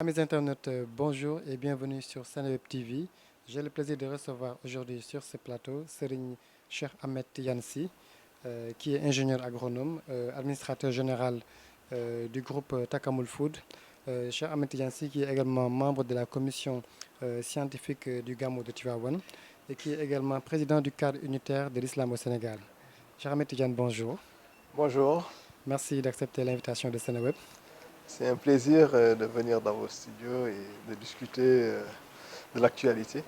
Amis internautes, bonjour et bienvenue sur Seneweb TV. J'ai le plaisir de recevoir aujourd'hui sur ce plateau Serigne Cheikh Ahmed Yansi, qui est ingénieur agronome, administrateur général du groupe Takamul Food. Cheikh Ahmed Yansi qui est également membre de la commission scientifique du Gamou de Tivaouane et qui est également président du cadre unitaire de l'islam au Sénégal. Cheikh Ahmed Yansi, bonjour. Bonjour, Merci d'accepter l'invitation de Seneweb. c'est un plaisir de venir dans vos studios et de discuter de l'actualité.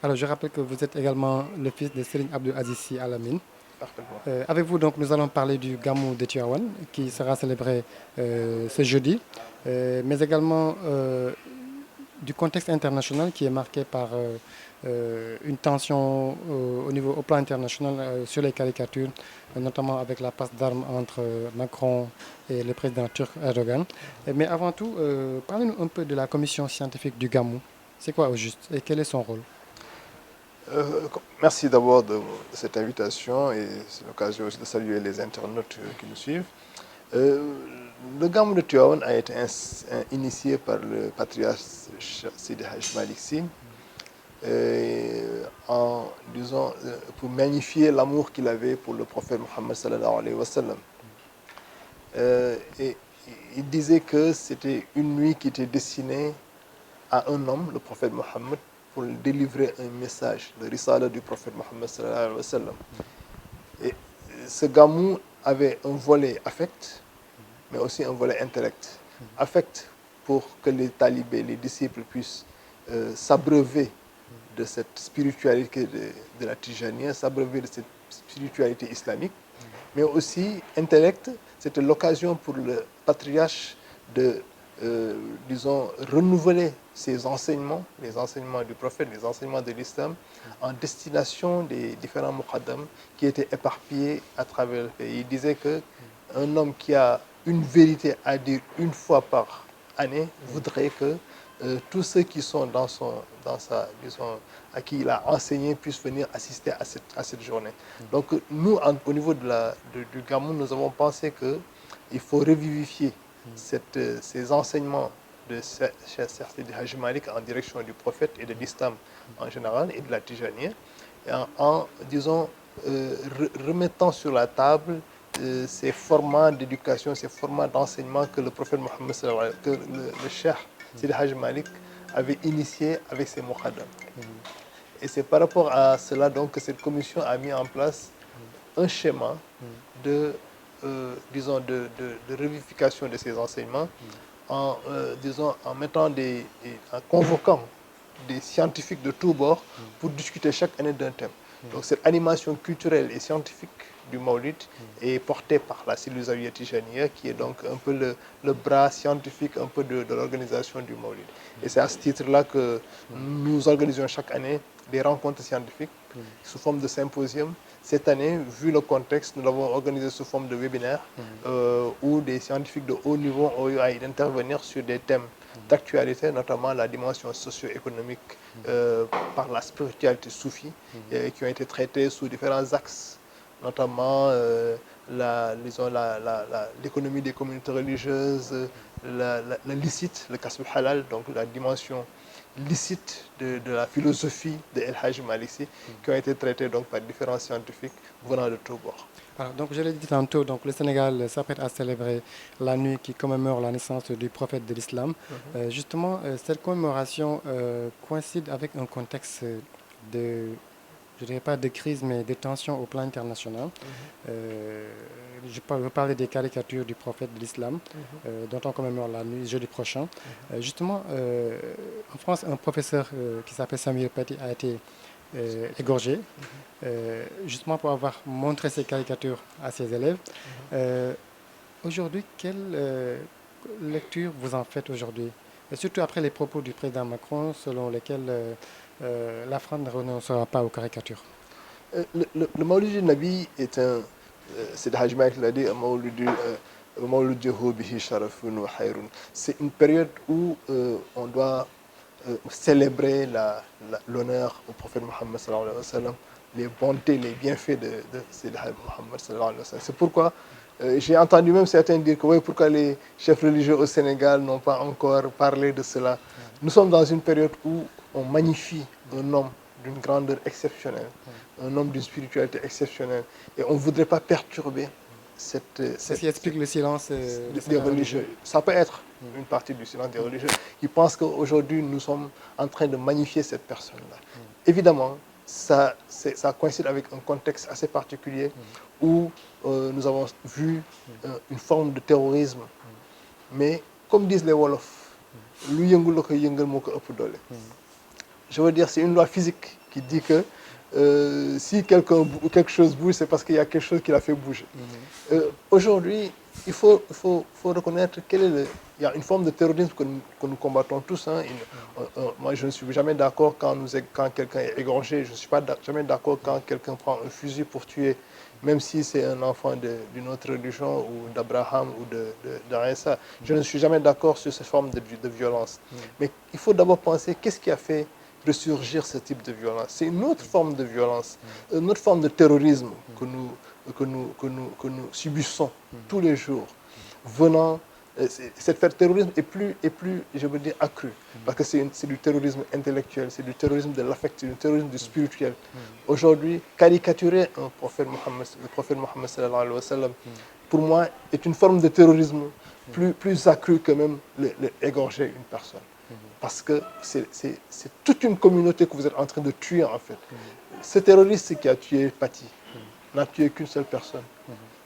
Alors, je rappelle que vous êtes également le fils de Serigne Abdou Aziz Sy Al Amine. Parfaitement. Avec vous, donc, nous allons parler du Gamou de Tivaouane qui sera célébré ce jeudi, mais également du contexte international qui est marqué par une tension au plan international sur les caricatures, notamment avec la passe d'armes entre Macron et le président turc Erdogan. Mais avant tout, parlez-nous un peu de la commission scientifique du Gamou. C'est quoi au juste et quel est son rôle? Merci d'abord de cette invitation et c'est l'occasion aussi de saluer les internautes qui nous suivent. Le Gamou de Tivaouane a été initié par le patriarche Sidi Hadj Malick Sy pour magnifier l'amour qu'il avait pour le prophète Mohammed sallallahu alayhi wa sallam. Et il disait que c'était une nuit qui était destinée à un homme, le prophète Mohammed, pour délivrer un message, le risala du prophète Mohammed sallallahu alayhi wa sallam. Et ce gamou avait un volet affect, mais aussi un volet intellect. Affect pour que les talibés, les disciples puissent s'abreuver de cette spiritualité de la Tijaniya, s'abreuver de cette spiritualité islamique, mais aussi intellect, c'était l'occasion pour le patriarche de renouveler ses enseignements, les enseignements du prophète, les enseignements de l'islam, en destination des différents muqaddam qui étaient éparpillés à travers le pays. Il disait qu'un homme qui a une vérité à dire une fois par année voudrait que tous ceux qui sont à qui il a enseigné puissent venir assister à cette journée. Donc nous, au niveau du Gamou, nous avons pensé qu'il faut revivifier ces enseignements de Cheikh Sidi Hadj Malick en direction du prophète et de l'islam en général et de la Tijaniya, en remettant sur la table ces formats d'éducation, ces formats d'enseignement que le prophète Mohammed, que le Cheikh Sidi Hadj Malick avait initié avec ses muqaddam. Et c'est par rapport à cela donc que cette commission a mis en place un schéma de revivification de ces enseignements en convoquant des scientifiques de tous bords pour discuter chaque année d'un thème. Donc cette animation culturelle et scientifique du Maulid est portée par la cellule Zawiya Tijaniya qui est donc un peu le bras scientifique un peu de l'organisation du Maulid. Et c'est à ce titre-là que nous organisons chaque année des rencontres scientifiques sous forme de symposium. Cette année, vu le contexte, nous l'avons organisé sous forme de webinaire où des scientifiques de haut niveau ont eu à intervenir sur des thèmes d'actualité, notamment la dimension socio-économique par la spiritualité soufie, qui ont été traités sous différents axes, notamment l'économie des communautés religieuses, le licite, le kasb halal, donc la dimension licite de la philosophie de El Hadj Malick Sy, qui ont été traités donc par différents scientifiques venant de tous bords. Alors, donc, je l'ai dit tantôt, donc, le Sénégal s'apprête à célébrer la nuit qui commémore la naissance du prophète de l'islam. Justement, cette commémoration coïncide avec un contexte de, je ne dirais pas de crise, mais de tension au plan international. Je veux parler des caricatures du prophète de l'islam, dont on commémore la nuit jeudi prochain. Justement, en France, un professeur qui s'appelle Samuel Paty a été égorgé, justement pour avoir montré ces caricatures à ses élèves. Aujourd'hui, quelle lecture vous en faites aujourd'hui? Et surtout après les propos du président Macron, selon lesquels la France ne renoncera pas aux caricatures. Le Maulid du Nabi est un, c'est Hadj Malick l'a dit, c'est une période où on doit célébrer l'honneur au prophète Mohammed sallallahu alayhi wa sallam, les bontés, les bienfaits de Sidi Mohammed sallallahu alayhi wa sallam. C'est pourquoi J'ai entendu même certains dire que oui, pourquoi les chefs religieux au Sénégal n'ont pas encore parlé de cela. Nous sommes dans une période où on magnifie un homme d'une grandeur exceptionnelle, un homme d'une spiritualité exceptionnelle, et on ne voudrait pas perturber C'est ce qui explique le silence de des certains religieux. religieux. Ça peut être une partie du silence des religieux qui pensent qu'aujourd'hui nous sommes en train de magnifier cette personne-là. Évidemment, ça coïncide avec un contexte assez particulier où nous avons vu une forme de terrorisme. Mais comme disent les Wolofs, lu yëngu la ko yëngal moo ko ëpp doole. Je veux dire, c'est une loi physique qui dit que si quelque chose bouge, c'est parce qu'il y a quelque chose qui l'a fait bouger. Aujourd'hui, il faut reconnaître il y a une forme de terrorisme que nous combattons tous. Hein. Moi, je ne suis jamais d'accord quand quelqu'un est égorgé. Je ne suis jamais d'accord quand quelqu'un prend un fusil pour tuer, même si c'est un enfant d'une autre religion, ou d'Abraham, ou d'Aïssa. Je ne suis jamais d'accord sur cette forme de violence. Mais il faut d'abord penser, qu'est-ce qui a fait ressurgir ce type de violence? C'est une autre forme de violence, une autre forme de terrorisme que nous subissons tous les jours. Cette fête terrorisme est plus, je veux dire, accrue, parce que c'est du terrorisme intellectuel, c'est du terrorisme de l'affect, c'est du terrorisme du spirituel. Aujourd'hui, caricaturer le prophète Mohammed sallallahu alayhi wa sallam, pour moi, est une forme de terrorisme plus accrue que même égorger une personne. Parce que c'est toute une communauté que vous êtes en train de tuer, en fait. Ce terroriste qui a tué Pati n'a tué qu'une seule personne.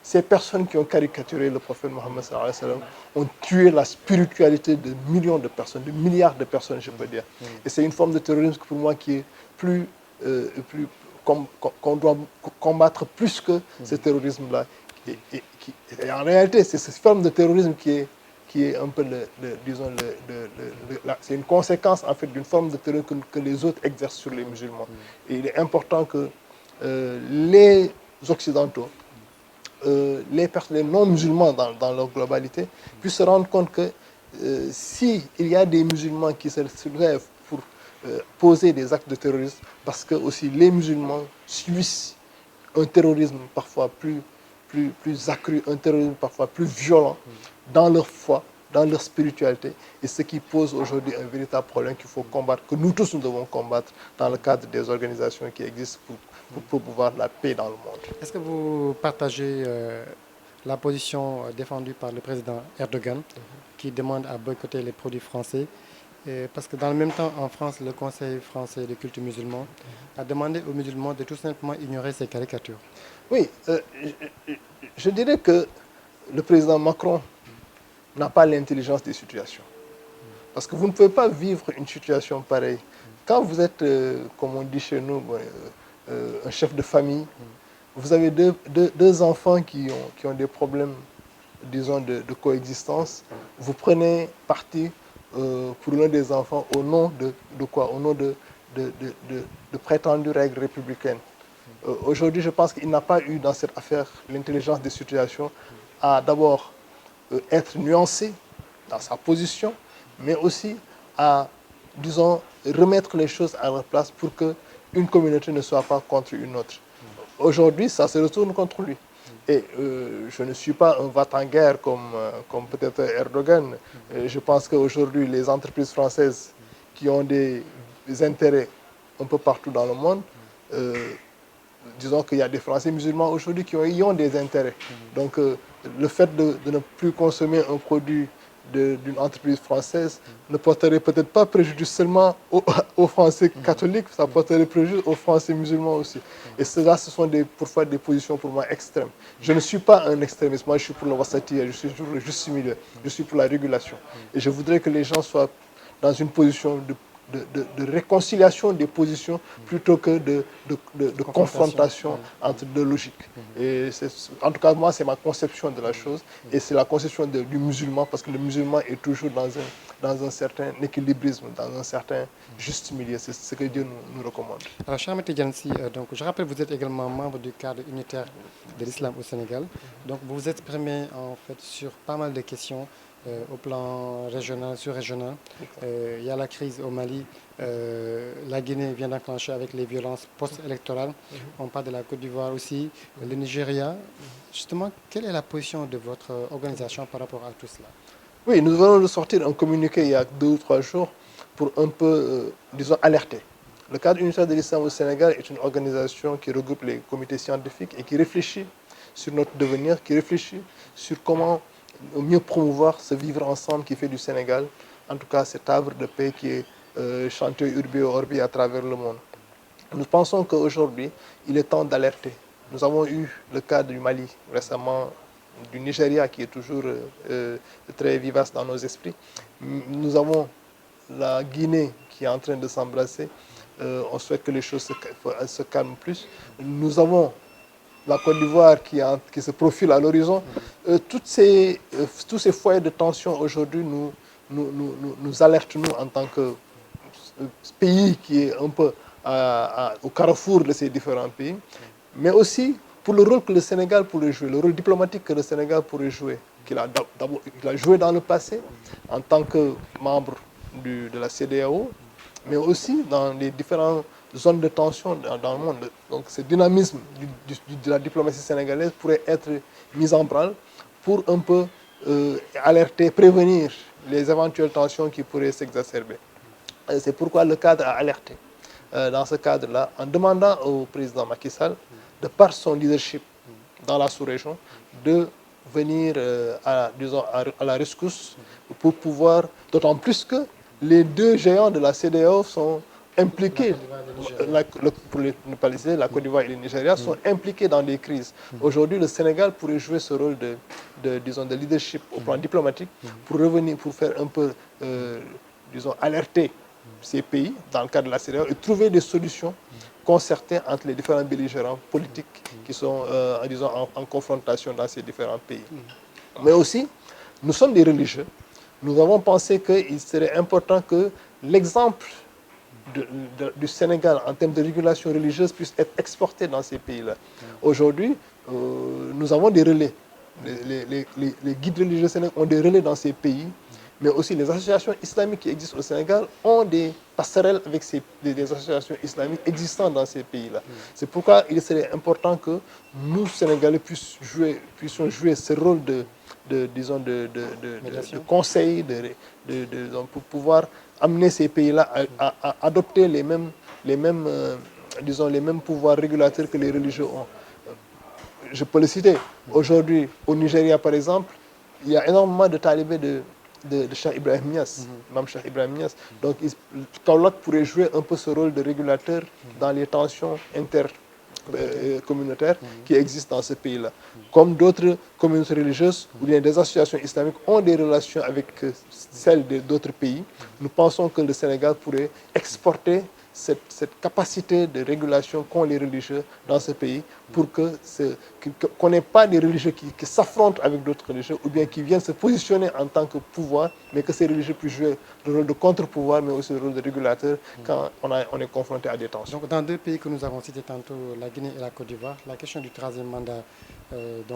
Ces personnes qui ont caricaturé le prophète Mohammed sallallahu alayhi wa sallam ont tué la spiritualité de millions de personnes, de milliards de personnes, je peux dire. Et c'est une forme de terrorisme pour moi qui est qu'on doit combattre plus que ce terrorisme-là. Et en réalité, c'est cette forme de terrorisme qui est un peu, c'est une conséquence en fait d'une forme de terrorisme que les autres exercent sur les musulmans. Et il est important que les Occidentaux, les non-musulmans dans leur globalité, puissent se rendre compte que s'il y a des musulmans qui se lèvent pour poser des actes de terrorisme, parce que aussi les musulmans subissent un terrorisme parfois plus accru, un terrorisme parfois plus violent dans leur foi, dans leur spiritualité, et ce qui pose aujourd'hui un véritable problème qu'il faut combattre, que nous tous nous devons combattre dans le cadre des organisations qui existent pour promouvoir la paix dans le monde. Est-ce que vous partagez la position défendue par le président Erdogan, qui demande à boycotter les produits français? Parce que dans le même temps, en France, le Conseil français de culte musulman a demandé aux musulmans de tout simplement ignorer ces caricatures. Oui, je dirais que le président Macron n'a pas l'intelligence des situations. Parce que vous ne pouvez pas vivre une situation pareille. Quand vous êtes, comme on dit chez nous, un chef de famille, vous avez deux enfants qui ont des problèmes, disons, de coexistence. Vous prenez parti pour l'un des enfants au nom de quoi? Au nom de prétendues règles républicaines. Aujourd'hui, je pense qu'il n'a pas eu dans cette affaire l'intelligence des situations à d'abord être nuancé dans sa position, mais aussi à, disons, remettre les choses à leur place pour qu'une communauté ne soit pas contre une autre. Aujourd'hui, ça se retourne contre lui. Et je ne suis pas un va-t-en-guerre comme peut-être Erdogan. Je pense qu'aujourd'hui, les entreprises françaises qui ont des intérêts un peu partout dans le monde, disons qu'il y a des Français musulmans aujourd'hui qui y ont des intérêts. Donc le fait de ne plus consommer un produit d'une entreprise française ne porterait peut-être pas préjudice seulement aux Français catholiques, ça porterait préjudice aux Français musulmans aussi. Et cela, ce sont parfois des positions pour moi extrêmes. Je ne suis pas un extrémiste, moi je suis pour le wasatiyya, je suis toujours le juste milieu, je suis pour la régulation. Et je voudrais que les gens soient dans une position de réconciliation des positions plutôt que de confrontation entre deux logiques. Et en tout cas, moi, c'est ma conception de la chose et c'est la conception du musulman, parce que le musulman est toujours dans un certain équilibrisme, dans un certain juste milieu. C'est ce que Dieu nous recommande. Alors, cher M. Diansy, donc, je rappelle que vous êtes également membre du cadre unitaire de l'islam au Sénégal. Donc, vous vous exprimez en fait sur pas mal de questions au plan régional, sur-régional. Il y a la crise au Mali. La Guinée vient d'enclencher avec les violences post-électorales. On parle de la Côte d'Ivoire aussi, le Nigeria. Justement, quelle est la position de votre organisation par rapport à tout cela? Oui, nous venons de sortir un communiqué il y a 2 ou 3 jours pour un peu, disons, alerter. Le cadre unitaire de l'islam au Sénégal est une organisation qui regroupe les comités scientifiques et qui réfléchit sur notre devenir, qui réfléchit sur comment mieux promouvoir ce vivre ensemble qui fait du Sénégal, en tout cas cet havre de paix qui est chanté urbi et orbi à travers le monde. Nous pensons qu'aujourd'hui, il est temps d'alerter. Nous avons eu le cas du Mali récemment, du Nigeria qui est toujours très vivace dans nos esprits. Nous avons la Guinée qui est en train de s'embrasser. On souhaite que les choses se calment plus. Nous avons la Côte d'Ivoire qui se profile à l'horizon. Tous ces foyers de tension aujourd'hui nous alertent, nous, en tant que pays qui est un peu au carrefour de ces différents pays, mais aussi pour le rôle que le Sénégal pourrait jouer, le rôle diplomatique que le Sénégal pourrait jouer, qu'il a joué dans le passé en tant que membre de la CEDEAO, mais aussi dans les différentes zones de tension dans le monde. Donc ce dynamisme de la diplomatie sénégalaise pourrait être mis en branle pour un peu alerter, prévenir les éventuelles tensions qui pourraient s'exacerber. C'est pourquoi le cadre a alerté dans ce cadre-là, en demandant au président Macky Sall, de par son leadership dans la sous-région, de venir à la rescousse pour pouvoir, d'autant plus que les 2 géants de la CEDEAO sont impliqués, pour ne pas les citer, la Côte d'Ivoire et le Nigeria, sont impliqués dans des crises. Aujourd'hui, le Sénégal pourrait jouer ce rôle de leadership au plan diplomatique pour revenir, pour faire un peu, alerter ces pays dans le cadre de la CEDEAO et trouver des solutions concertées entre les différents belligérants politiques qui sont en confrontation dans ces différents pays. Mais aussi, nous sommes des religieux. Nous avons pensé qu'il serait important que l'exemple du Sénégal en termes de régulation religieuse puisse être exporté dans ces pays-là. Aujourd'hui, nous avons des relais. Les guides religieux sénégalais ont des relais dans ces pays, mais aussi les associations islamiques qui existent au Sénégal ont des passerelles avec des associations islamiques existantes dans ces pays-là. C'est pourquoi il serait important que nous, Sénégalais, puissions jouer ce rôle de conseil, pour pouvoir amener ces pays-là à adopter les mêmes pouvoirs régulateurs que les religieux ont. Je peux le citer. Aujourd'hui, au Nigeria, par exemple, il y a énormément de talibés de Cheikh Ibrahim Niass, Imam Cheikh Ibrahim Niass. Donc, Kaolack pourrait jouer un peu ce rôle de régulateur dans les tensions intercommunautaires qui existent dans ce pays-là. Comme d'autres communautés religieuses ou bien des associations islamiques ont des relations avec celles d'autres pays, nous pensons que le Sénégal pourrait exporter cette capacité de régulation qu'ont les religieux dans ce pays pour qu'on n'ait pas des religieux qui s'affrontent avec d'autres religieux ou bien qui viennent se positionner en tant que pouvoir, mais que ces religieux puissent jouer le rôle de contre-pouvoir, mais aussi le rôle de régulateur quand on est confronté à des tensions. Donc, dans 2 pays que nous avons cités tantôt, la Guinée et la Côte d'Ivoire, la question du 3e mandat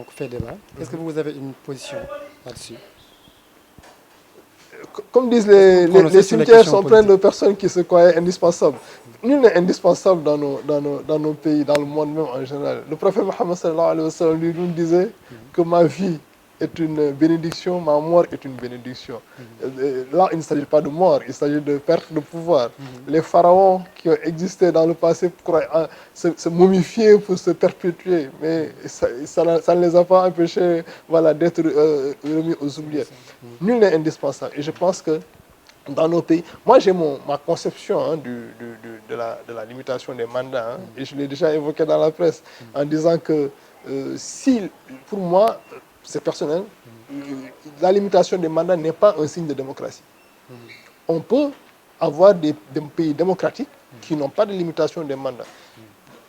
fait débat. Est-ce que vous avez une position là-dessus? Comme disent les cimetières sont pleins de personnes qui se croyaient indispensables. Nul n'est indispensable dans nos pays, dans le monde même en général. Le prophète Mohammed sallallahu alayhi wa sallam lui disait que ma vie est une bénédiction, ma mort est une bénédiction. Là, il ne s'agit pas de mort, il s'agit de perte de pouvoir. Les pharaons qui ont existé dans le passé se momifier pour se perpétuer, mais ça ne les a pas empêchés d'être remis aux oubliettes. Nul n'est indispensable. Et je pense que dans nos pays, moi j'ai ma conception de la limitation des mandats, et je l'ai déjà évoqué dans la presse, en disant que pour moi, c'est personnel, la limitation des mandats n'est pas un signe de démocratie. On peut avoir des pays démocratiques qui n'ont pas de limitation des mandats.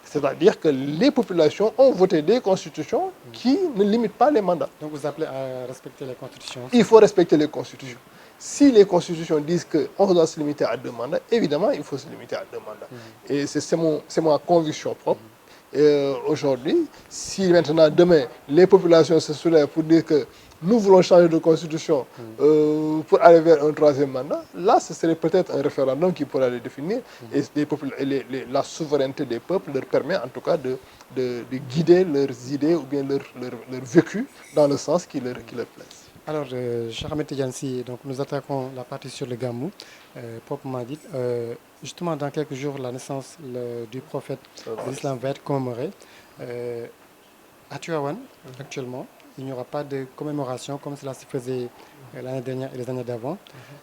C'est-à-dire que les populations ont voté des constitutions qui ne limitent pas les mandats. Donc vous appelez à respecter les constitutions? Il faut respecter les constitutions. Si les constitutions disent qu'on doit se limiter à 2 mandats, évidemment, il faut se limiter à 2 mandats. Et c'est ma conviction propre. Aujourd'hui, si maintenant, demain, les populations se soulèvent pour dire que nous voulons changer de constitution pour aller vers un troisième mandat, là, ce serait peut-être un référendum qui pourrait le définir. Et la souveraineté des peuples leur permet en tout cas de guider leurs idées ou bien leur vécu dans le sens qui leur plaise. Alors, cher Ahmed Tidiane Sy, donc nous attaquons la partie sur le Gamou, proprement dit. Justement, dans quelques jours, la naissance du prophète de l'islam va être commémorée. À Tivaouane, actuellement, il n'y aura pas de commémoration comme cela se faisait l'année dernière et les années d'avant.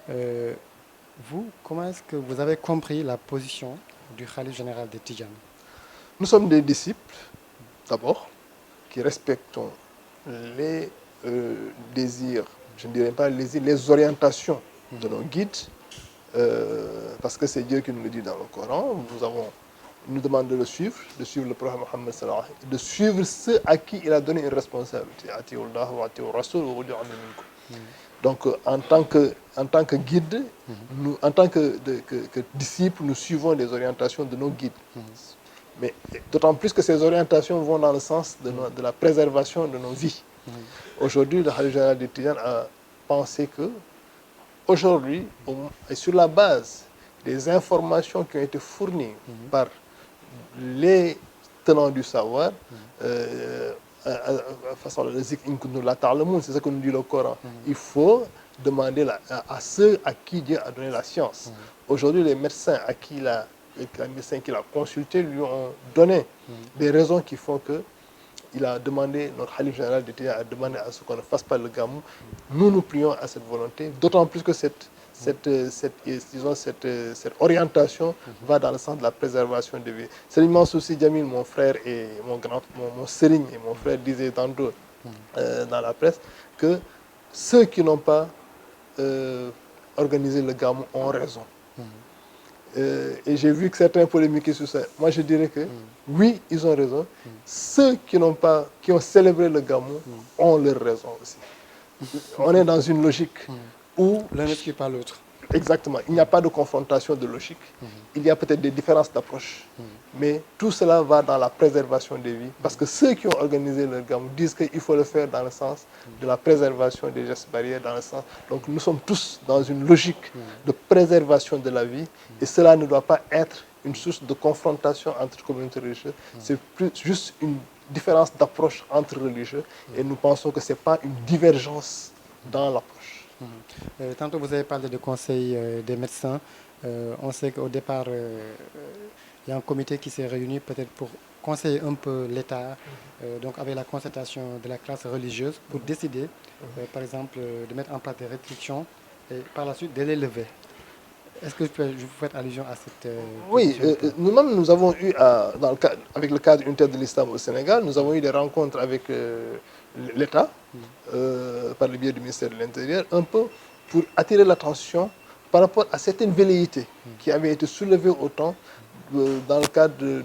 Vous, comment est-ce que vous avez compris la position du khalife général des Tidjanes? Nous sommes des disciples, d'abord, qui respectons les désirs, je ne dirais pas les orientations de nos guides, parce que c'est Dieu qui nous le dit dans le Coran. Il nous demande de le suivre le prophète Mohammed sallallahu alayhi wa sallam, de suivre ceux à qui il a donné une responsabilité. Donc, en tant que guide, nous, en tant que disciples, nous suivons les orientations de nos guides. Mais d'autant plus que ces orientations vont dans le sens de la préservation de nos vies. Aujourd'hui, le khalife général des Tidjanes a pensé que, aujourd'hui, et sur la base des informations qui ont été fournies par les tenants du savoir, c'est ce que nous dit le Coran. Il faut demander à ceux à qui Dieu a donné la science. Aujourd'hui, les médecins les médecins qu'il a consultés lui ont donné des raisons qui font que il a demandé, notre khalife général de Tidjane a demandé à ce qu'on ne fasse pas le gamou. Nous prions à cette volonté, d'autant plus que cette orientation va dans le sens de la préservation des vies. C'est l'immense souci Djamil, mon frère et mon sérigne et mon frère disaient tantôt dans la presse que ceux qui n'ont pas organisé le gamou ont raison. Et j'ai vu que certains polémiquaient sur ça. Moi, je dirais que oui, ils ont raison. Ceux qui ont célébré le gamou ont leur raison aussi. On est dans une logique où l'un n'exclut pas l'autre. Exactement. Il n'y a pas de confrontation de logique. Il y a peut-être des différences d'approche. Mais tout cela va dans la préservation des vies. Parce que ceux qui ont organisé le gamou disent qu'il faut le faire dans le sens de la préservation des gestes barrières. Donc nous sommes tous dans une logique de préservation de la vie. Et cela ne doit pas être une source de confrontation entre communautés religieuses. C'est juste une différence d'approche entre religieux. Et nous pensons que ce n'est pas une divergence dans l'approche. Tantôt, vous avez parlé de conseil des médecins. On sait qu'au départ, il y a un comité qui s'est réuni peut-être pour conseiller un peu l'État, donc avec la concertation de la classe religieuse, pour décider, par exemple, de mettre en place des restrictions et par la suite de les lever. Est-ce que vous faites allusion à cette... Oui, nous-mêmes, nous avons eu, avec le cadre unitaire de l'islam au Sénégal, nous avons eu des rencontres avec l'État, par le biais du ministère de l'Intérieur, un peu pour attirer l'attention par rapport à certaines velléités qui avaient été soulevées au temps dans le cadre, de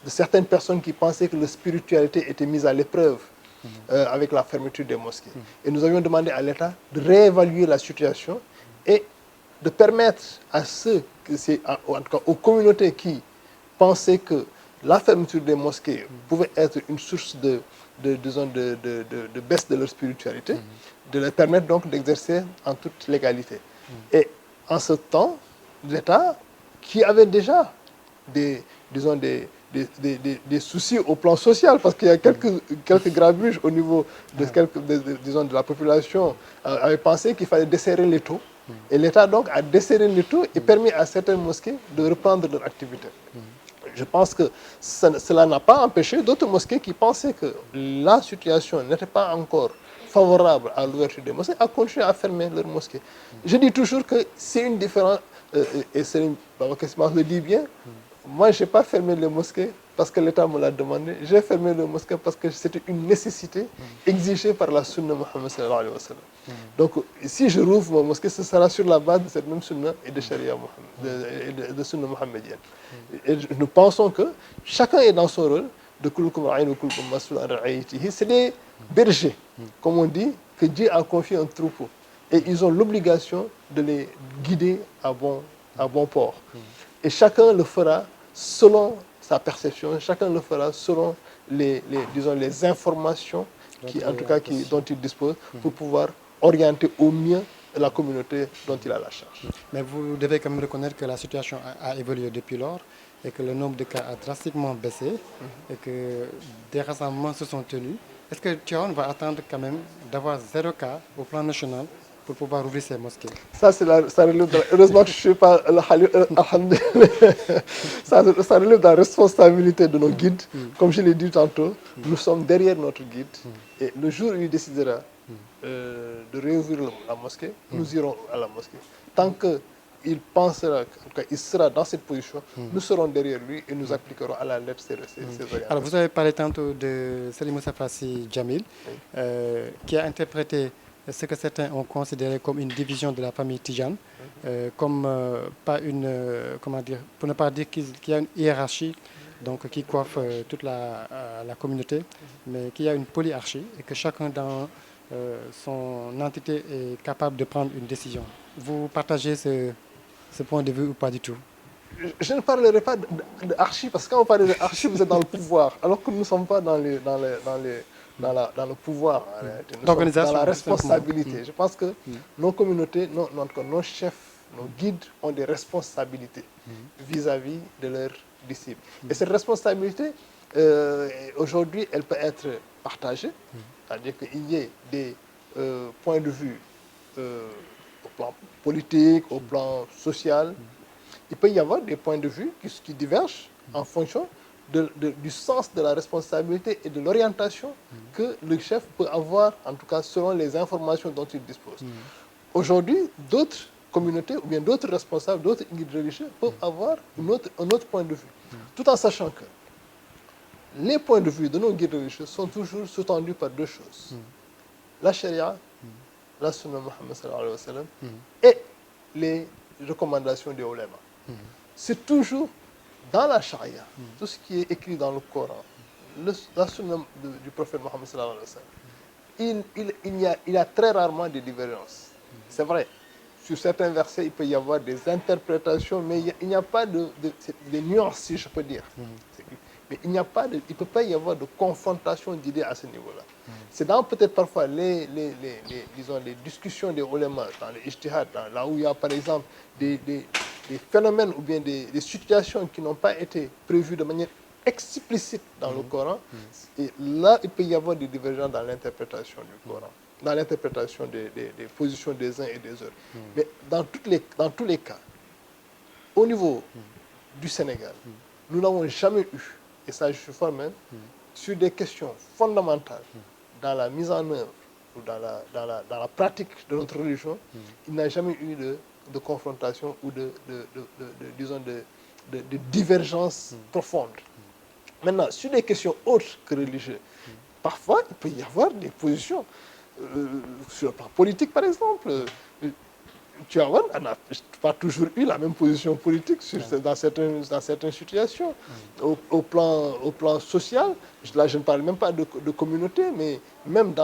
certaines personnes qui pensaient que la spiritualité était mise à l'épreuve avec la fermeture des mosquées. Et nous avions demandé à l'État de réévaluer la situation et de permettre à en tout cas aux communautés qui pensaient que la fermeture des mosquées pouvait être une source de baisse de leur spiritualité, de leur permettre donc d'exercer en toute légalité. Et en ce temps, l'État, qui avait déjà des soucis au plan social, parce qu'il y a quelques grabuges au niveau de la population, avait pensé qu'il fallait desserrer les taux. Et l'État donc a desserré les taux et permis à certaines mosquées de reprendre leur activité. Je pense que cela n'a pas empêché d'autres mosquées qui pensaient que la situation n'était pas encore favorable à l'ouverture des mosquées à continuer à fermer leurs mosquées. Je dis toujours que c'est une différence, et Serigne Babacar Sy le dit bien, moi je n'ai pas fermé les mosquées parce que l'État me l'a demandé, j'ai fermé les mosquées parce que c'était une nécessité exigée par la sunna Muhammad sallallahu alayhi wa sallam. Donc si je rouvre ma mosquée, ce sera sur la base de cette même sunna et de Sharia de sunna muhammadienne. Et nous pensons que chacun est dans son rôle, de kullukum ra'in wa kullukum mas'ulun an ra'iyatihi. C'est des bergers, comme on dit, que Dieu a confié un troupeau. Et ils ont l'obligation de les guider à bon port. Et chacun le fera selon sa perception, chacun le fera selon disons, les informations dont il dispose pour pouvoir orienter au mieux la communauté dont il a la charge. Mais vous devez quand même reconnaître que la situation a évolué depuis lors et que le nombre de cas a drastiquement baissé et que des rassemblements se sont tenus. Est-ce que Tivaouane va attendre quand même d'avoir 0 cas au plan national pour pouvoir ouvrir ses mosquées? Ça, ça relève heureusement que je ne suis pas le Khalif, ça relève de la responsabilité de nos guides. Comme je l'ai dit tantôt, nous sommes derrière notre guide. Et le jour où il décidera de réouvrir la mosquée, nous irons à la mosquée. Tant qu'il pensera qu'il sera dans cette position, nous serons derrière lui et nous appliquerons à la lettre ses orientations. Alors, vous avez parlé tantôt de Salim Moussa Fassi Djamil, qui a interprété ce que certains ont considéré comme une division de la famille Tijane, comme pas une, comment dire, pour ne pas dire qu'il y a une hiérarchie donc, qui coiffe toute la communauté, mais qu'il y a une polyarchie et que chacun dans son entité est capable de prendre une décision. Vous partagez ce point de vue ou pas du tout? Je ne parlerai pas d'archi, parce que quand on parle d'archi, vous êtes dans le pouvoir, alors que nous ne sommes pas dans le pouvoir, nous sommes dans la responsabilité. Je pense que nos communautés, nos chefs, nos guides ont des responsabilités vis-à-vis de leurs disciples. Et cette responsabilité, aujourd'hui, elle peut être partagée, c'est-à-dire qu'il y ait des points de vue au plan politique, au plan social. Il peut y avoir des points de vue qui divergent en fonction du sens de la responsabilité et de l'orientation que le chef peut avoir, en tout cas selon les informations dont il dispose. Aujourd'hui, d'autres communautés ou bien d'autres responsables, d'autres guides religieux peuvent avoir un autre point de vue, tout en sachant que les points de vue de nos guides religieux sont toujours sous-tendus par deux choses. La charia, la sunna Muhammad sallallahu alayhi wa sallam, et les recommandations des ulama. C'est toujours dans la charia, tout ce qui est écrit dans le Coran, la sunna du prophète Mohammed sallallahu alayhi wa sallam, il y a très rarement des divergences. C'est vrai, sur certains versets, il peut y avoir des interprétations, mais il n'y a pas de nuances, si je peux dire. Mais il ne peut pas y avoir de confrontation d'idées à ce niveau-là. C'est dans peut-être parfois disons, les discussions des ulama, dans les ijtihad, là où il y a par exemple des phénomènes ou bien des situations qui n'ont pas été prévues de manière explicite dans le Coran. Et là, il peut y avoir des divergences dans l'interprétation du Coran, dans l'interprétation des positions des uns et des autres. Mais dans tous les cas, au niveau du Sénégal, nous n'avons jamais eu, et ça je suis fort même, sur des questions fondamentales dans la mise en œuvre ou dans la pratique de notre religion, il n'y a jamais eu de confrontation ou disons de divergence profonde. Maintenant, sur des questions autres que religieuses, parfois il peut y avoir des positions sur le plan politique, par exemple. Tivaouane n'a pas toujours eu la même position politique dans certaines situations. Au plan social, là je ne parle même pas de communauté, mais même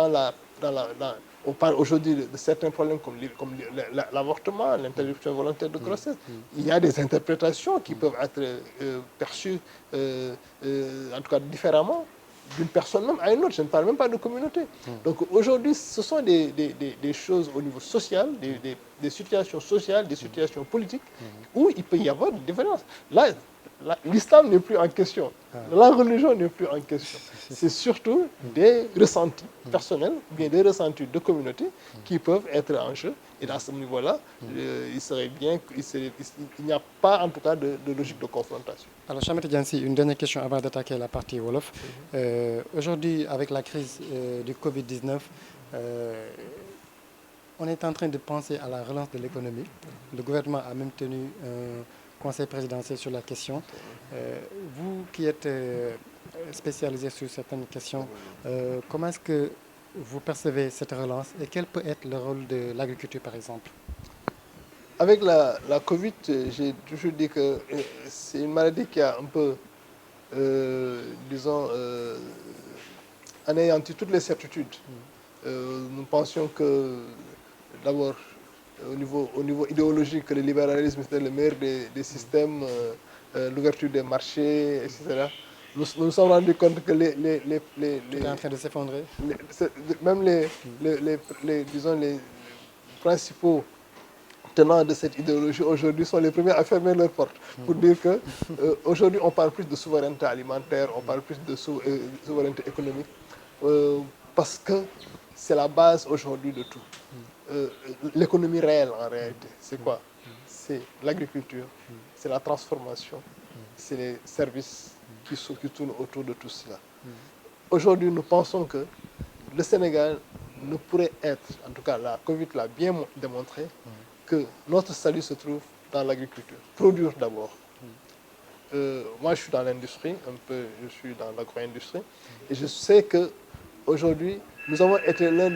on parle aujourd'hui de certains problèmes comme l'avortement, l'interruption volontaire de grossesse. Il y a des interprétations qui peuvent être perçues, en tout cas différemment, d'une personne même à une autre. Je ne parle même pas de communauté. Donc aujourd'hui, ce sont des choses au niveau social, des situations sociales, des situations politiques, où il peut y avoir des différences. Là, l'islam n'est plus en question. La religion n'est plus en question. C'est surtout des ressentis personnels, bien des ressentis de communauté qui peuvent être en jeu. Et à ce niveau-là, il serait bien qu'il n'y a pas en tout cas de logique de confrontation. Alors, Chamet Djansi, une dernière question avant d'attaquer la partie Wolof. Aujourd'hui, avec la crise du Covid-19, on est en train de penser à la relance de l'économie. Le gouvernement a même tenu un conseil présidentiel sur la question. Vous qui êtes spécialisé sur certaines questions, comment est-ce que vous percevez cette relance et quel peut être le rôle de l'agriculture, par exemple? Avec la Covid, j'ai toujours dit que c'est une maladie qui a un peu, disons, anéanti toutes les certitudes. Nous pensions que, d'abord, au niveau idéologique, que le libéralisme était le meilleur des systèmes, l'ouverture des marchés, etc. nous nous sommes rendus compte que Tout est en train de s'effondrer. même disons, les principaux tenants de cette idéologie aujourd'hui sont les premiers à fermer leurs portes pour dire que aujourd'hui on parle plus de souveraineté alimentaire, on parle plus de souveraineté économique parce que c'est la base aujourd'hui de tout. L'économie réelle en réalité, c'est quoi? C'est l'agriculture, c'est la transformation, c'est les services qui tournent autour de tout cela. Aujourd'hui, nous pensons que le Sénégal ne pourrait être, en tout cas la Covid l'a bien démontré, que notre salut se trouve dans l'agriculture. Produire d'abord. Moi, je suis dans l'industrie, je suis dans l'agro-industrie, et je sais que aujourd'hui, nous avons été l'un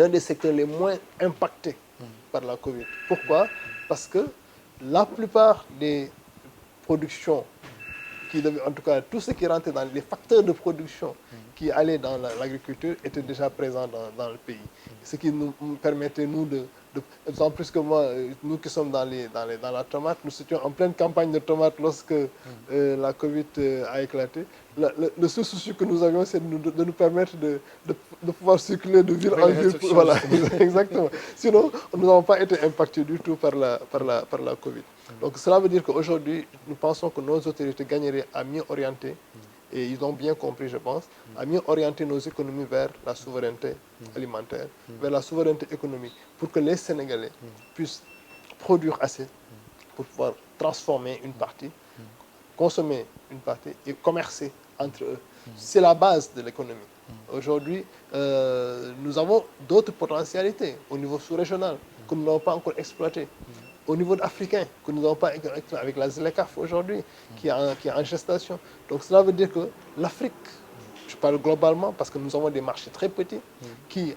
des secteurs les moins impactés par la Covid. Pourquoi? Parce que la plupart des productions en tout cas, tout ce qui rentrait dans les facteurs de production qui allaient dans l'agriculture étaient déjà présents dans le pays. Ce qui nous permettait, nous, d'autant plus que moi, nous qui sommes dans la tomate, nous étions en pleine campagne de tomates lorsque la Covid a éclaté. Le seul souci que nous avions, c'est de nous permettre de pouvoir circuler de ville en ville. Voilà, exactement. Sinon, nous n'avons pas été impactés du tout par la Covid. Donc cela veut dire qu'aujourd'hui, nous pensons que nos autorités gagneraient à mieux orienter, et ils ont bien compris, je pense, à mieux orienter nos économies vers la souveraineté alimentaire, vers la souveraineté économique, pour que les Sénégalais puissent produire assez pour pouvoir transformer une partie, consommer une partie et commercer entre eux. C'est la base de l'économie. Aujourd'hui, nous avons d'autres potentialités au niveau sous-régional que nous n'avons pas encore exploitées. Au niveau africain, que nous n'avons pas avec la ZLECAf aujourd'hui, qui est en gestation. Donc cela veut dire que l'Afrique, je parle globalement parce que nous avons des marchés très petits, qui,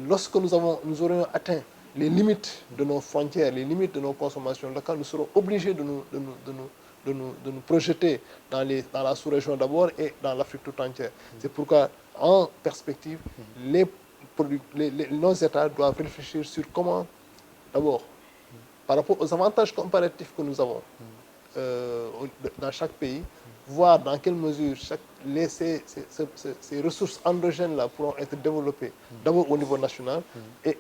lorsque nous aurions atteint les limites de nos frontières, les limites de nos consommations locales, nous serons obligés de nous projeter dans la sous-région d'abord et dans l'Afrique tout entière. C'est pourquoi, en perspective, nos États doivent réfléchir sur comment, d'abord, par rapport aux avantages comparatifs que nous avons dans chaque pays, voir dans quelle mesure ces ressources endogènes-là pourront être développées d'abord au niveau national et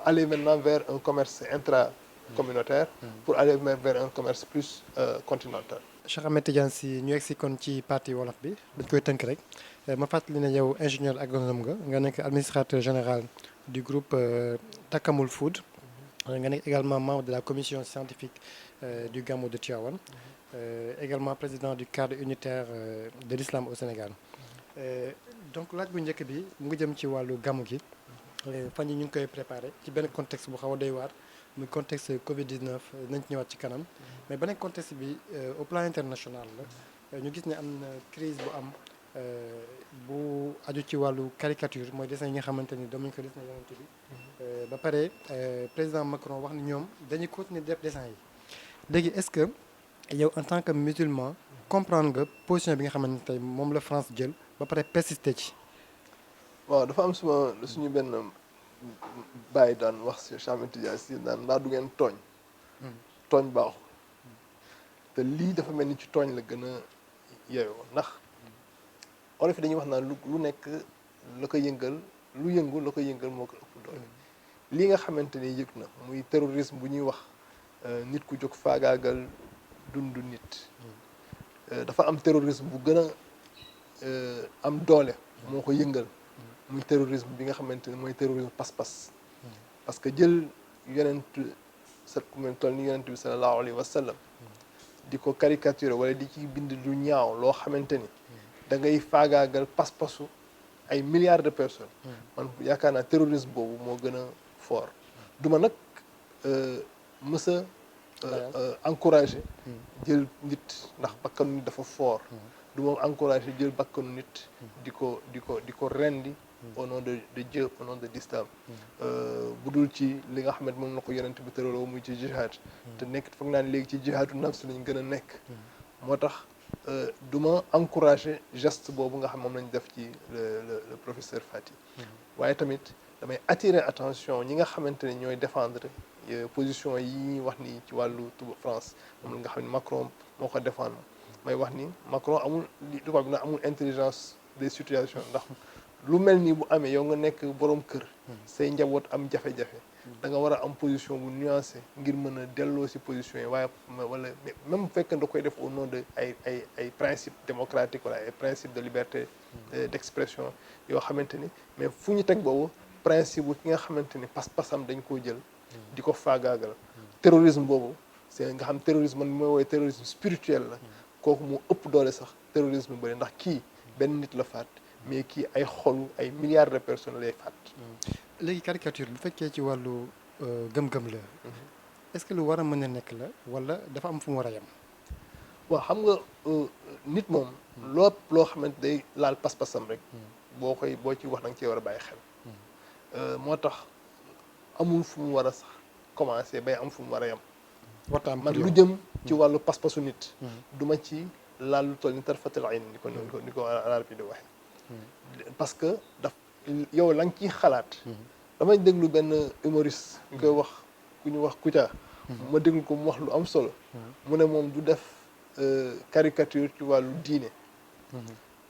aller maintenant vers un commerce intra-communautaire pour aller vers un commerce plus continental. Cheikh Ahmed Tidiane Sy ñu egsi kon ci partie wolof bi dañ koy tënk rek ma fàttali ne yow ingénieur agronome nga nekk administrateur général du groupe Takamul Food. nga nekk également membre de la commission scientifique du Gamou de Tivaouane, également président du cadre unitaire de l'islam au Sénégal. Donc laaj bu njëkk bi mu ngi jëm ci wàllu gàmmu gi fan yi ñu ngi koy préparé ci benn contexte bu xaw a doy waar muy contexte Covid-19 nañ ci ñëwaat ci kanam mais beneen contexte bi au plan international la ñu gis ne am na crise bu am bu aju ci wàllu caricature mooy dessin yi nga xamante ni doon nañu ko dessin yonent bi ba pare président Macron wax ni ñoom dañuy continuer def dessin yi léegi est-ce que yow en tant que musulman comprendre nga position bi nga xamante ni tey moom la France jël ba pare persister ci. waaw dafa am suñu benn bàyyi daan wax si Cheikh Ahmed Tidiane Sy naan ndax du ngeen tooñ. tooñ baaxul te lii dafa mel ni ci tooñ la gën a yeyoo ndax olof yi dañuy wax naan lu nekk la ko yëngal lu yëngu la ko yëngal moo ko ëpp doole. lii nga xamante ni yëg na muy terrorisme bu ñuy wax nit ku jóg faagaagal dundu nit. dafa am terrorisme bu gën a am doole moo ko yëngal. muy terrorisme bi nga xamante ne mooy terrorisme pas-pas. parce que jël yonent ku mel toll ni yonent bi sallallahu alayhi wa sallam di ko caricaturer wala di ci bind lu ñaaw loo xamante ni da ngay faagaagal pas-pasu ay milliards de personnes. man yaakaar naa terrorisme boobu moo gën a fort. duma nag mës a encouragé jël nit ndax bakkanu nit dafa fort. du ma encouragé jël bakkanu nit di ko rendi au nom de Dieu, au nom de l'islam. bu dul ci li nga xamante moom la ko yonent bi tëraloo muy ci jihad te nekk foog naa ne léegi ci jihaadu nafs lañ gën a nekk. moo tax du ma encouragé geste boobu nga xam moom lañ def ci le professeur Fati. waaye tamit damay attirer attention ñi nga xamante ne ñooy défendre position yi ñuy wax ni ci wàllu France moom la nga xam ne Macron moo ko défendre may wax ni Macron amul li tubaab bi nag amul intelligence des situations ndax lu mel nii bu amee yow nga nekk borom kër say njaboot am jafe-jafe da nga war a am position bu nuancé ngir mën a delloo si position yi waaye wala même bu fekkee da koy def au nom de ay principe démocratique wala ay principe de liberté d'expression yoo xamante ni mais fu ñu teg boobu principe bu ki nga xamante ni pas-pasam dañ koo jël di ko faagaagal terrorisme boobu c'est nga xam terrorisme man mooy woowee terrorisme spirituel la kooku moo ëpp doole sax terrorisme bëri ndax kii benn nit la faat mais kii ay xolu ay milliards de personnes lay faat. léegi caricature bu fekkee ci wàllu gëm-gëm la est-ce que lu war a mën a nekk la wala dafa am fu mu war a yem. waaw xam nga nit moom loo xamante day laal pas-pasam rek boo ci wax da nga cee war a bàyyi xel moo tax amul fu mu war a sax commencer bay am fu mu war a yem man lu jëm ci wàllu pas-pasu nit duma ci laal lu toll ni tarfatal ayn ni ko arab yi di waxee parce que yow la nga ciy xalaat damay déglu benn humoriste ñu koy wax ku ñu wax Kouthia ma déglu ko mu wax lu am solo mu ne moom du def caricature ci wàllu diine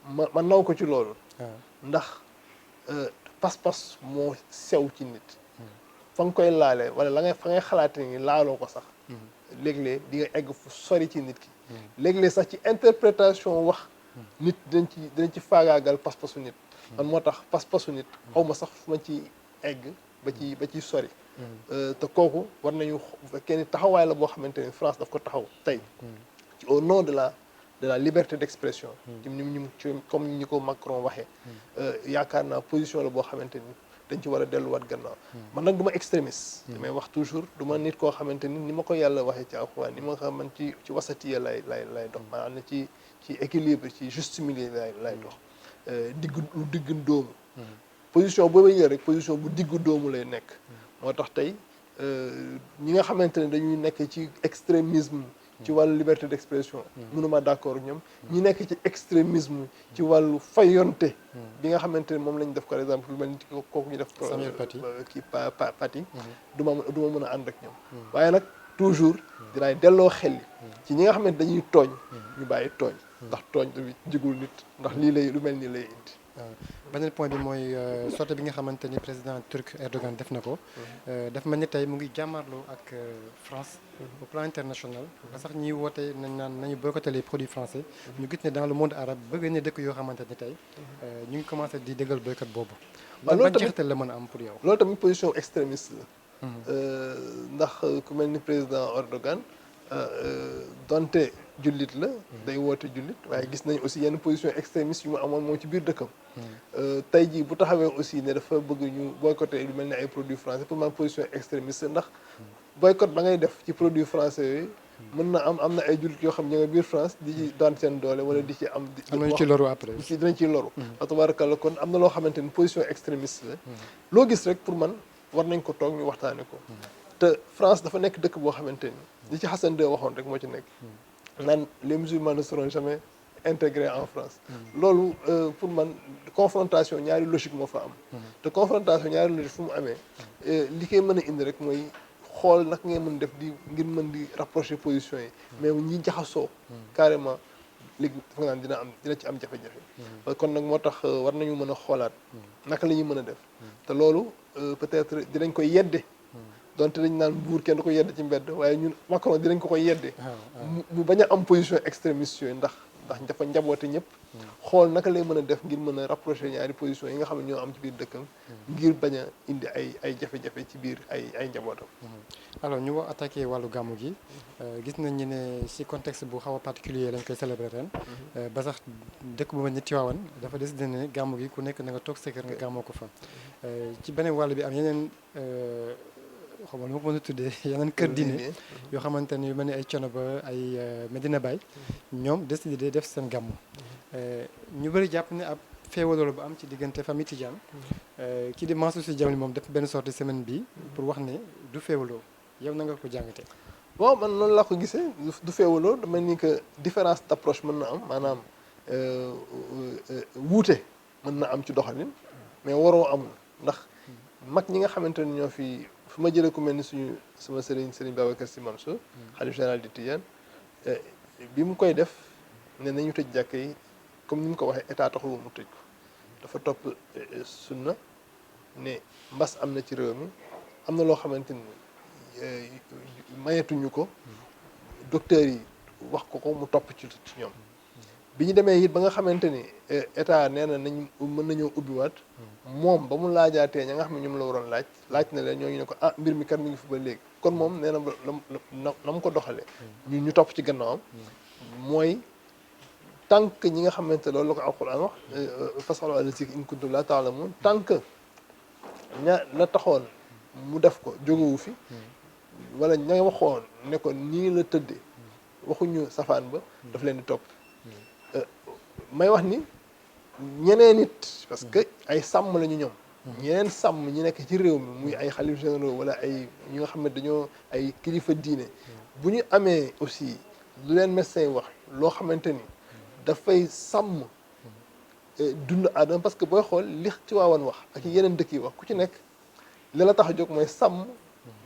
ma naw ko ci loolu ndax pas-pas moo sew ci nit fa nga koy laalee wala fa ngay xalaate ni laaloo ko sax léeg-léeg di nga egg fu sori ci nit ki léeg-léeg sax ci interprétation wax nit dinañ ci faagaagal pas-pasu nit man moo tax pas-pasu nit xaw ma sax fu ma ci egg ba ci sori te kooku war nañu fekkee ni taxawaay la boo xamante ni France daf ko taxaw tey ci au nom de la liberté d'expression comme ñi ko Macron waxee yaakaar naa position la boo xamante ni dañ ci war a delluwaat gannaaw man nag du ma extrémiste damay wax toujours du ma nit koo xamante ni ma ko yàlla waxee ci alxuraan ni ma xam man ci wasatiya lay dox maanaam ci équilibre ci juste milieu lay dox diggu dóomu position boobu yëg rek position bu diggu dóomu lay nekk moo tax tey ñi nga xamante ne dañuy nekk ci extrémisme ci wàllu liberté d'expression mënuma d'accord ñoom ñi nekk ci extrémisme ci wàllu fayonte bi nga xamante ne moom lañ def par exemple lu mel ni kooku ñu def kii Paty du ma mën a ànd ak ñoom waaye nag toujours dinaay delloo xel yi ci ñi nga xamante dañuy tooñ ñu bàyyi tooñ ndax tooñ tamit jigul nit ndax lii lu mel nii lay indi beneen point bi mooy sortie bi nga xamante ni président turc Erdogan def na ko daf mel ni tey mu ngi jàmmarloo ak France au plan international ba sax ñiy woote nañu boycotter les produits français ñu gis ne dans le monde arabe bëgg ne dëkk yoo xamante ni tey ñu ngi commencé di dëggal boycott boobu ban jeexital la mën a am pour yow loolu tamit position extrémiste la ndax ku mel ni président Erdogan donte jullit la day woote jullit waaye gis nañ aussi yenn position extrémiste yu mu amoon moom ci biir dëkkam tey jii bu taxawee aussi ne dafa bëgg ñu boycotter lu mel ni ay produits français pour man position extrémiste ndax boycott ba ngay def ci produits français yooyu mën na am na ay jullit yoo xam ne nga biir France di ci daan seen doole wala di ci am nañu ci loru après dinañ ciy loru wa tabarakallah kon am na loo xamante ni position extrémiste la loo gis rek pour man war nañ ko toog ñu waxtaane ko te France dafa nekk dëkk boo xamante ni li ci Hassan II waxoon rek moo ci nekk naan les musulmans ne seront jamais intégrés en France loolu pour man confrontation ñaari logique moo fa am te confrontation ñaari logique fu mu amee li koy mën a indi rek mooy xool nag ngeen mën def ngir mën di rapprocher position yi mais ñi jaxasoo carrément léegi dafa naan dina ci am jafe-jafe kon nag moo tax war nañu mën a xoolaat naka la ñuy mën a def te loolu peut-être dinañ koy yedde donte dañ naan buur kenn du ko yedd ci mbedd waaye ñun Macron dinañ ko koy yeddee mu bañ a am position extrémiste yooyu ndax dafa njaboote ñëpp xool naka lay mën a def ngir mën a rapprocher ñaari position yi nga xam ne ñoo am ci biir dëkkam ngir bañ a indi ay jafe-jafe ci biir ay njabootam alors ñu wax attaqué wàllu gàmmu gi gis nañ ñu ne ci contexte bu xaw a particulier lañ koy célébrer ren ba sax dëkk bu mel ni Tivaouane dafa décidé ne gàmmu gi ku nekk na nga toog sa kër nga gàmmoo ko fa ci beneen wàll bi am yeneen xam nga lu ma ko mën a tuddee yeneen kër diine yoo xamante ne yu mel ni ay Thiénaba ay Medina Baye ñoom décidé def seen gàmmu ñu bëri jàpp ne ab féewaloo bu am ci diggante famille Tidiane kii di Mansour Sy Djamil moom def benn sortie semaine bi pour wax ne du féewaloo yow na nga ko jàngatee. bon man noonu laa ko gisee du féewaloo dama ni que différence d'approche mën na am maanaam wuute mën na am ci doxalin mais waroo amul ndax mag ñi nga xamante ne ñoo fi fu ma jëlee ku mel ni sama Serigne Babacar Sy Mansour xalif général di Tidiane bi mu koy def ne nañu tëj jàkka yi comme ni mu ko waxee état taxul mu tëj ko dafa topp sunna ne mbas am na ci réew mi am na loo xamante ni mayetuñu ko docteurs yi wax ko mu topp ci ñoom bi ñu demee it ba nga xamante ni état nee na nañ mën nañoo ubbiwaat moom ba mu laajaatee ña nga xam ne ñoom la waroon laaj na leen ñooñu ne ko mbir mi kat mi ngi fi ba léegi kon moom nee na mu ko doxalee ñu topp ci gannaawam mooy tant que ñi nga xamante loolu la ko alquran wax fasalu ahla zikri in kuntum laa ta'lamuun tant que la taxoon mu def ko jógewu fi wala ña waxoon ne ko nii la tëddee waxuñu safaan ba daf leen di topp may wax ni ñeneen nit parce que ay sàmm lañu ñoom ñeneen sàmm ñi nekk ci réew mi muy ay xalif généraux wala ay ñi nga xam ne dañoo ay kilifa diine bu ñu amee aussi lu leen médecin wax loo xamante ni dafay sàmm dund aadama parce que booy xool li ci waawan wax ak yeneen dëkk yi wax ku ci nekk li la tax a jóg mooy sàmm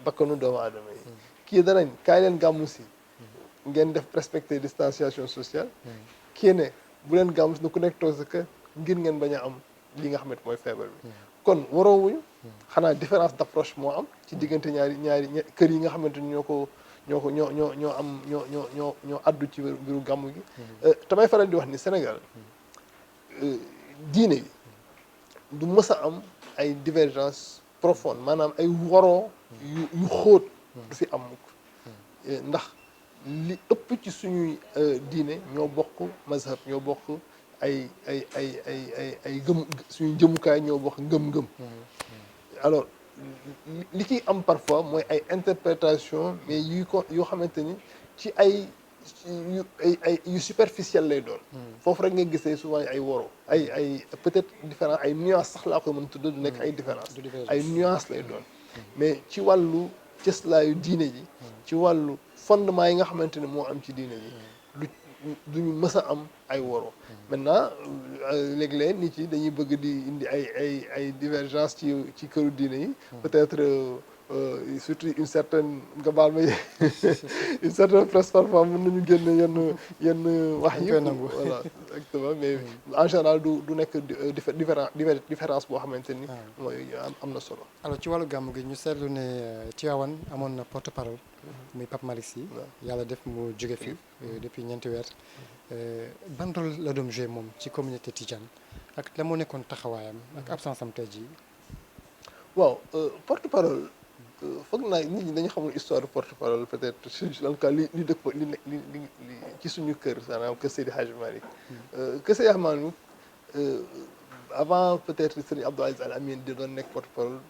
bakkanu doomu aadama yi kii danañ kaay leen gàmmu si ngeen def respecter distanciation sociale kii ne bu leen gàmmu si na ku nekk toog sa kër ngir ngeen bañ a am li nga xamante mooy feebar bi kon waroowuñu xanaa différence d'approche moo am ci diggante ñaari kër yi nga xamante ni ñoo addu ci mbiru gàmmu gi tamay faral di wax ni Sénégal diine gi du mës a am ay divergence profonde maanaam ay waroo yu xóot du fi am mukk ndax li ëpp ci suñuy diine ñoo bokk mazhab ñoo bokk ay gëm suñu jëmukaay ñoo bokk ngëm-ngëm alors li ciy am parfois mooy ay interprétation mais yoo xamante ni ci yu superficiel lay doon foofu rek nga gisee souvent ay woro ay peut-être différence ay nuances sax laa koy mën tudd du nekk ay différence ay nuances lay doon mais ci wàllu cëslaayu diine ji ci wàllu fondement yi nga xamante ne moo am ci diine ji duñu mës a am ay woro maintenant léeg-léeg nit yi dañuy bëgg di indi ay divergence ci këru diine yi peut-être surtout une certaine nga baal ma une certaine presse parfois mën nañu génne yenn wax yi voilà exactement mais en général du nekk différence boo xamante ni mooy am na solo. alors ci wàllu gàmmu gi ñu seetlu ne Tivaouane amoon na porte-parole muy Pape Malick Sy yàlla def mu jóge fi depuis ñeenti weer ban rôle la doon joué moom ci communauté Tidiane ak la moo nekkoon taxawaayam ak absence am tey jii. waaw porte-parole foog naa nit ñi dañu xamul histoire porte-parole peut-être en tout cas li ci suñu kër maanaam kër Seydi Hadji Malick kër Seydi Hadji Malick avant peut-être Serigne Abdou Aziz Al Amine di doon nekk porte-parole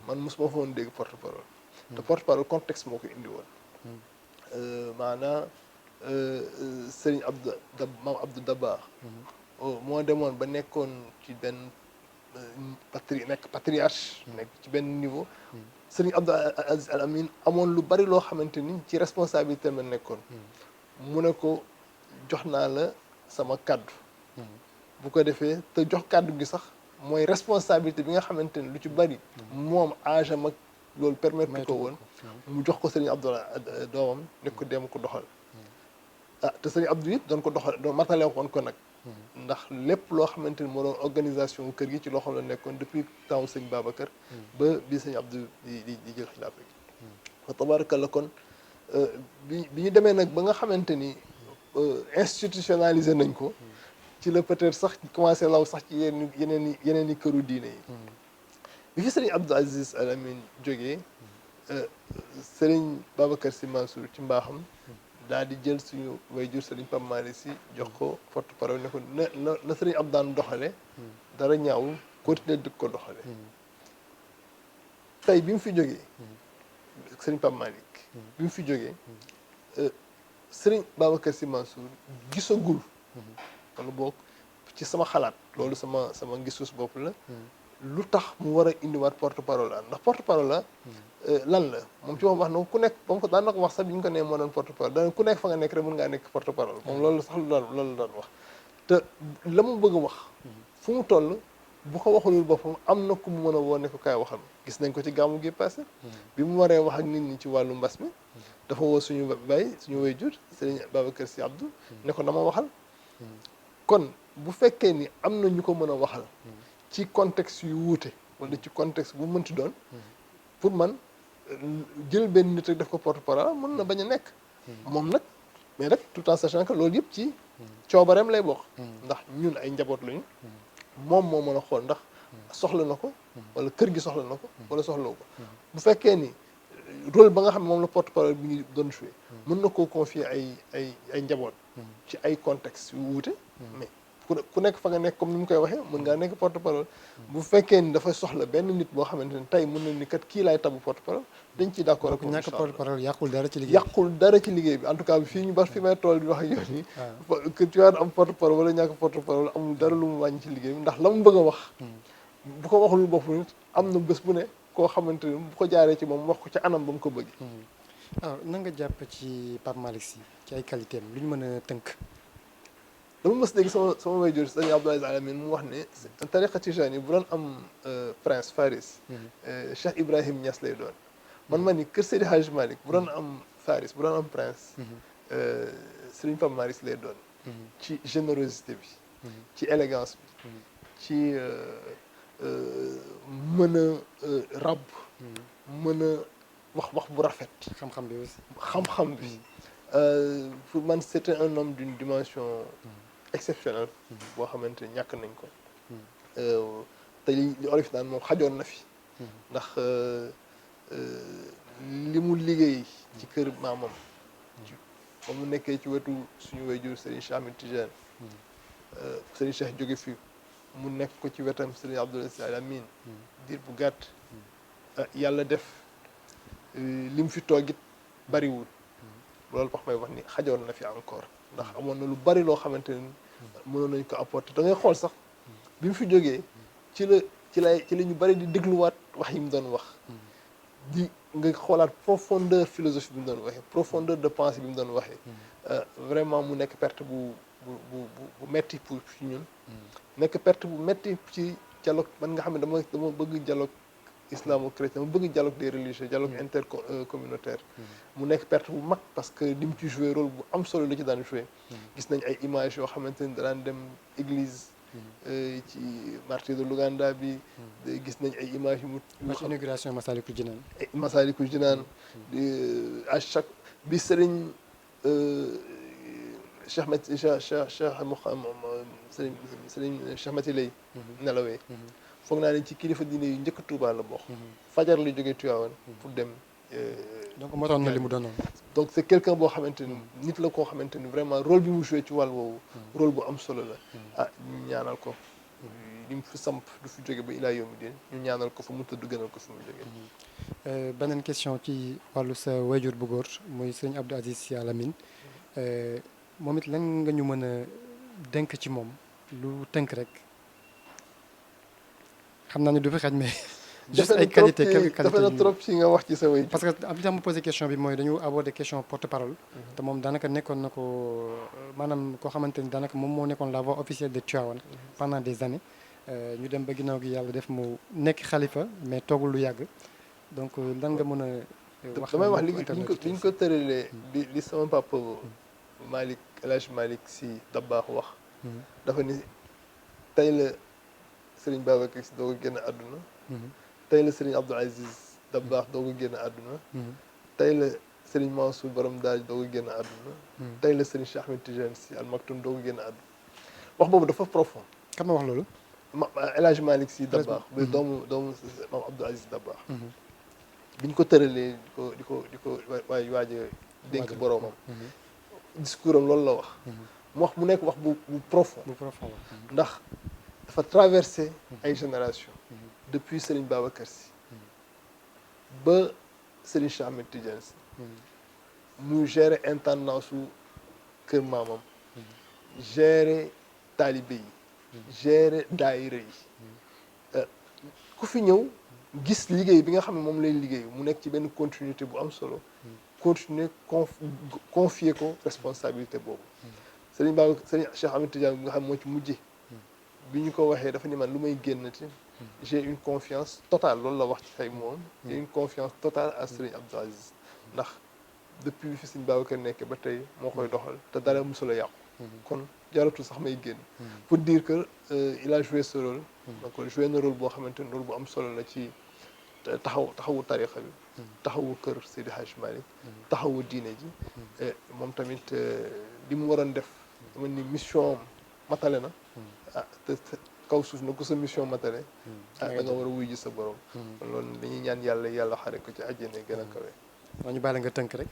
man mosuma fa woon dégg porte-parole te porte-parole contexte moo ko indi woon maanaam Serigne Maam Abdou Dabakh moo demoon ba nekkoon ci benn nekk patriarche nekk ci benn niveau Serigne Abdou Aziz Al Amine amoon lu bari loo xamante ni ci responsabilité la nekkoon mu ne ko jox naa la sama kàddu bu ko defee te jox kàddu gi sax mooy responsabilité bi nga xamante ni lu ci bari moom âge am ak loolu permettre ko woon mu jox ko Serigne Abdou doomam ne ko dem ko doxal te Serigne Abdou it doon ko doxal doon matale woon ko nag ndax lépp loo xamante ni moo doon organisation kër gi ci loo xam la nekkoon depuis temps sëñ Babacar ba bii sëñ Abdou di jël xilaafa gi wa tabarakallah kon bi ñu demee nag ba nga xamante ni institutionnalisé nañ ko ci la peut-être sax commencé law sax ci yeneen i këru diine yi bi fi sëriñ Abdou Aziz Al Amine jógee sëriñ Babacar Sy Mansour ci mbaaxam daal di jël suñu waajur sëriñ Pape Malick Sy jox ko porte-parole ne ko na sëriñ Abdou daan doxale dara ñaawul continuer di ko doxale tey bi mu fi jógee sëriñ Pape Malick bi mu fi jógee sëriñ Babacar Sy Mansour gisagul wala boog ci sama xalaat loolu sama gis-gis bopp la lu tax mu war a indiwaat porte-parole la ndax porte-parole la lan la moom ci moom wax na ku nekk ba mu ko daan na ko wax sax bi ñu ko nee moo doon porte-parole daan ku nekk fa nga nekk rek mën ngaa nekk porte-parole moom loolu sax loolu la daan wax te la mu bëgg a wax fu mu toll bu ko waxulul boppam am na ku mu mën a woo ne ko kaay waxal gis nañ ko ci gàmmu gi passé bi mu waree wax ak nit ñi ci wàllu mbas mi dafa woo suñu baay suñu waajur Serigne Babacar Sy Abdou ne ko dama waxal kon bu fekkee ni am na ñu ko mën a waxal ci contexte yu wuute wala ci contexte bu mënti doon pour man jël benn nit rek def ko porte-parole mën na bañ a nekk moom nag mais rek tout en sachant que loolu yëpp ci coobareem lay bokk ndax ñun ay njaboot lañu moom moo mën a xool ndax soxla na ko wala kër gi soxla na ko wala soxlawu ko bu fekkee ni rôle ba nga xam ne moom la porte-parole bi ngi doon joué mën na koo confier ay njaboot ci ay contexte yu wuute mais ku nekk fa nga nekk comme ni mu koy waxee mën ngaa nekk porte-parole bu fekkee ni dafa soxla benn nit boo xamante ne tey mën na ni kat kii laay tabu porte-parole dañ ciy d'accord ak ñàkk porte-parole yàqul dara ci liggéey bi yàqul dara ci liggéey bi en tout cas bi fii ñu bari fi may tool di wax ak yow nii que tu am porte-parole wala ñàkk porte-parole amul dara lu mu wàññi ci liggéey bi ndax la mu bëgg a wax bu ko waxul bopp nit am na bés bu ne koo xamante ni bu ko jaaree ci moom wax ko ci anam ba mu ko bëgg alors na nga jàpp ci Pape Malick Sy ci ay qualité am lu ñu mën a tënk dama mës dégg sama waajur sëñ Abdou Aziz Al Amine mu wax ne tariqa Tijani bu doon am prince Faris Cheikh Ibrahim Niass lay doon man ma ni kër Seydi Hadj Malick bu doon am Faris bu doon am prince Serigne Pape Malick Sy lay doon ci générosité bi ci élégance bi ci mën a ràbb mën a wax bu rafet xam-xam bi aussi xam-xam bi pour man c'était un homme d'une dimension exceptionnelle boo xamante ne ñàkk nañ ko te li olof naan moom xajoon na fi ndax li mu liggéey ci kër maamam ba mu nekkee ci wetu suñu waajur Serigne Cheikh Ahmed Tidiane Serigne Cheikh jóge fi mu nekk ko ci wetam Serigne Abdou Aziz Al Amine diir bu gàtt yàlla def li mu fi toogit bariwul loolu tax may wax ni xajoon na fi encore ndax amoon na lu bari loo xamante ni mënoon nañ ko apporter da ngay xool sax bi mu fi jógee ci la ñu bari di dégluwaat wax yi mu doon wax di nga xoolaat profondeur philosophie bi mu doon waxee profondeur de pensée bi mu doon waxee vraiment mu nekk perte bu metti pour ci ñun nekk perte bu metti ci dialogue man nga xam ne dama bëgg dialogue islamo-chrétien dama bëgg dialogue des religieux dialogue intercommunautaire mu nekk perte bu mag parce que li mu ci joué rôle bu am solo la ci daan joué gis nañ ay images yoo xamante ni daan dem église ci martyr de l'Ouganda bi gis nañ ay images yu mu inauguration Massalikul Jinaan Massalikul Jinaan à chaque bi sëriñ Cheikh Mati Lay nelawee foog naa ne ci kilifa diine yu njëkk Touba la bokk fajar la jógee Tivaouane pour dem donc motoon na li mu doonoon donc c'est quelqu'un boo xamante ni nit la koo xamante ni vraiment rôle bi mu joué ci wàll woowu rôle bu am solo la ñu ñaanal ko li mu fi samp du fi jóge ba ilaa yawmi diin ñu ñaanal ko fa mu tëdd gënal ko fi mu jógee beneen question ci wàllu sa wayjur bu góor muy sëñ Abdou Aziz Sy Al Amine moom it lan nga ñu mën a dénk ci moom lu tënk rek xam naa ne du fi xaj mais juste ay qualité quelques qualités dafa na trop ci nga wax ci sa wayjur parce que am li tax ma posé question bi mooy dañu aborder question porte-parole te moom daanaka nekkoon na ko maanaam koo xamante ni daanaka moom moo nekkoon la voix officielle de Tivaouane pendant des années ñu dem ba ginnaaw gi yàlla def mu nekk xalifa mais toogul lu yàgg donc lan nga mën a wax damay wax li ñu ko tëralee li sama papa Malick El Hadj Malick Sy Dabakh wax dafa ni tey la Serigne Babacar Sy doog a génn àdduna tey la Serigne Abdou Aziz Dabakh doog a génn àdduna tey la Serigne Mansour Borom Daaj doog a génn àdduna tey la Serigne Cheikh Ahmed Tidiane Sy Al Maktoum doog a génn àdduna wax boobu dafa profond kan ma wax loolu El Hadj Malick Sy Dabakh ba doomu maam Abdou Aziz Dabakh bi ñu ko tëralee di ko waaj a dénk boroomam discours am loolu la wax mu wax mu nekk wax bu profond ndax dafa traversé ay génération depuis Serigne Babacar Sy ba Serigne Cheikh Ahmed Tidiane Sy mu gérer intendance su kër maamam gérer taalibe yi gérer daayira yi ku fi ñëw gis liggéey bi nga xam ne moom lay liggéey mu nekk ci benn continuité bu am solo continuer confier ko responsabilité boobu Serigne Cheikh Ahmed Tidiane bi nga xam moo ci mujje bi ñu ko waxee dafa ni man lu may génnati j'ai une confiance totale loolu la wax ci ay moom j'ai une confiance totale à Serigne Abdou Aziz ndax depuis bi fi Serigne Babacar nekkee ba tey moo koy doxal te dara musula yàqu kon jaratul sax may génn pour dire que il a joué ce rôle donc joué na rôle boo xamante ni rôle bu am solo la ci taxawu tarixa bi taxawu kër Seydi Hadj Malick taxawu diine ji moom tamit li mu waroon def dama ni mission matale na te kaw suuf na ku sa mission matale da nga war a wuy ji sa borom kon loolu dañuy ñaan yàlla xare ko ci àjjana gën a kawe waa ñu bàyyi la nga tënk rek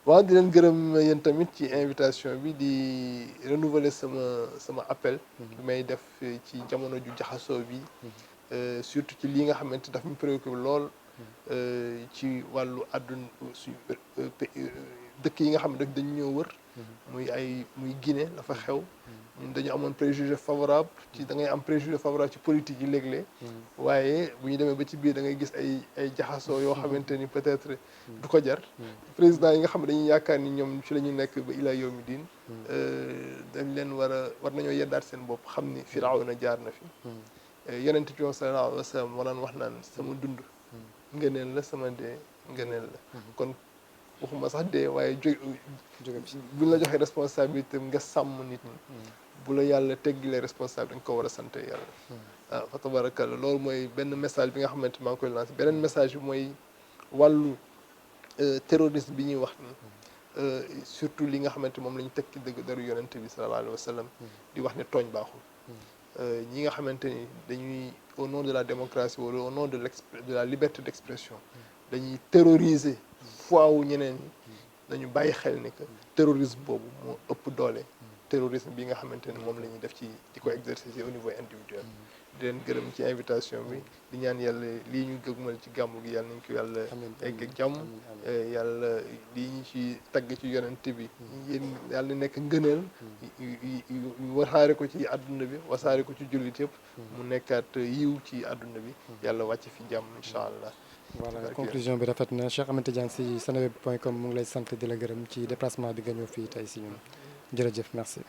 waaw di leen gërëm yéen tamit ci invitation bi di renouveler sama appel bi may def ci jamono ju jaxasoo bi surtout ci lii nga xamante daf ñu préoccupé lool ci wàllu àdduna suñu dëkk yi nga xam ne dañu ñoo wër muy Guinée la fa xew ñun dañu amoon préjugé favorable ci da ngay am préjugé favorable ci politique yi léeg-léeg waaye bu ñu demee ba ci biir da ngay gis ay jaxasoo yoo xamante ni peut-être du ko jar président yi nga xam ne dañuy yaakaar ni ñoom ci la ñu nekk ba ilaa yawmi diin dañ leen war nañoo yeddaat seen bopp xam ni Firawna jaar na fi yonent bi sallallahu alayhi wa sallam wanaan wax naan sama dund ngëneel la sama dee ngëneel la kon waxuma sax dee waaye buñ la joxee responsabilité nga sàmm nit ñi bu la yàlla teggilee responsable dañ ko war a sant yàlla waaw fa tabarakallah loolu mooy benn message bi nga xamante maa ngi koy lancé beneen message bi mooy wàllu terrorisme bi ñuy wax ni surtout li nga xamante moom la ñu tekki dëgg daru yonente bi sallallahu alayhi wa sallam di wax ne tooñ baaxul ñi nga xamante ni dañuy au nom de la démocratie wala au nom de la liberté d'expression dañuy terroriser foi wu ñeneen ñi dañu bàyyi xel ni que terrorisme boobu moo ëpp doole terrorisme bi nga xamante ne moom la ñuy def di ko exercer au niveau individuel di leen gërëm ci invitation bi di ñaan yàlla lii ñu gëgmal ci gàmmu gi yàlla nañ ko yàlla egg ak jàmm yàlla lii ñu ci tagg ci yonent bi yéen yàlla nekk ngëneel wasaare ko ci àdduna bi wasaare ko ci jullit yëpp mu nekkaat yiw ci àdduna bi yàlla wàcc fi jàmm incha allah. voilà conclusion bi rafet na Cheikh Ahmed Tidiane Sy seneweb.com mu ngi lay sant di la gërëm ci déplacement bi nga ñëw fii tey si ñun jërëjëf merci.